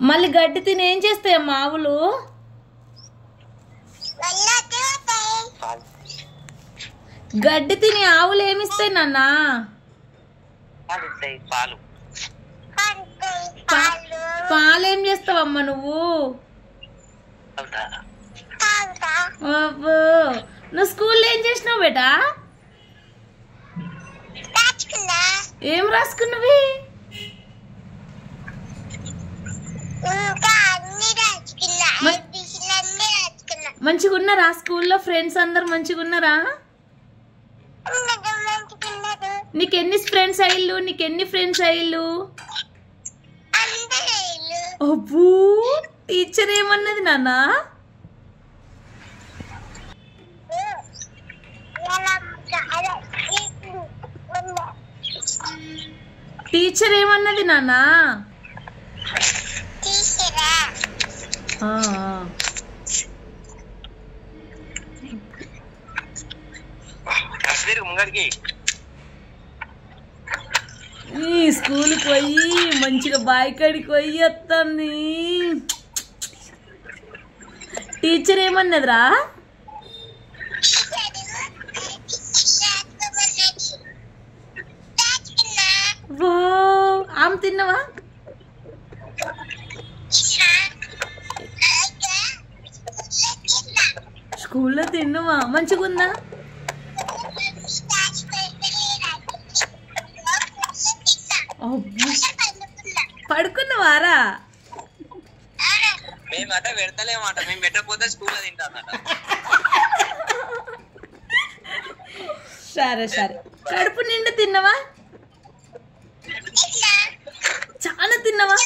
మళ్ళీ గడ్డి తిని ఏం చేస్తాయమ్మా ఆవులు? గడ్డి తిని ఆవులు ఏమిస్తాయి నాన్న? పాలు ఏం చేస్తావమ్మా నువ్వు? నువ్వు స్కూల్లో ఏం చేసినావు బేటా? ఏం రాసుకున్నవి? మంచిగా ఉన్నారా స్కూల్లో? ఫ్రెండ్స్ అందరు మంచిగా ఉన్నారా? నీకెన్ని ఫ్రెండ్స్ అయ్యిల్లు? నీకెన్ని ఫ్రెండ్స్ అయ్యిల్లు? అబ్బూ, టీచర్ ఏమన్నది నాన్న? టీచర్ ఏమన్నది నాన్న? ఈ స్కూల్కి పోయి మంచిగా బాయికాడికి పోయి వస్తాను. టీచర్ ఏమన్నదిరా? ఆమె తిన్నావా? స్కూల్లో తిన్నావా? మంచిగా ఉందా? పడుకున్నవారా? సరే సరే. కడుపు నిండా తిన్నావా? చాలా తిన్నావా?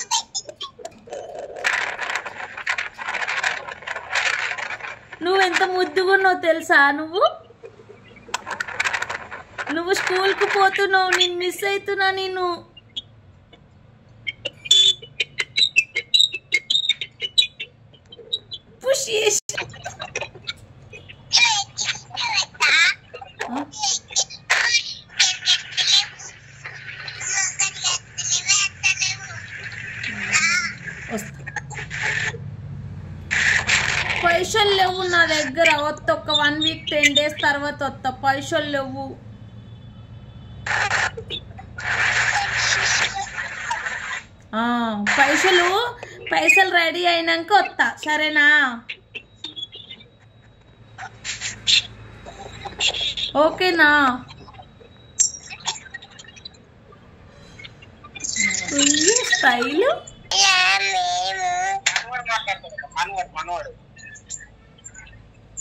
నువ్వెంత ముద్దుగున్నావు తెలుసా? నువ్వు స్కూల్కి పోతున్నావు, నేను మిస్ అవుతున్నా. నేను పుష్ చేసి పైసలు లేవు నా దగ్గర. వస్తా ఒక 1 వీక్ 10 days తర్వాత వస్తా. పైసలు లేవు. పైసలు రెడీ అయినాక వస్తా, సరేనా? ఓకేనా? స్టైల్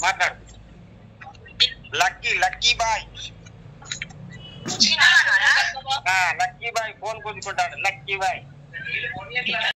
మాట్లాడు. లక్కీ బాయ్ ఫోన్ కొనుక్కుంటాడు. Lucky bye.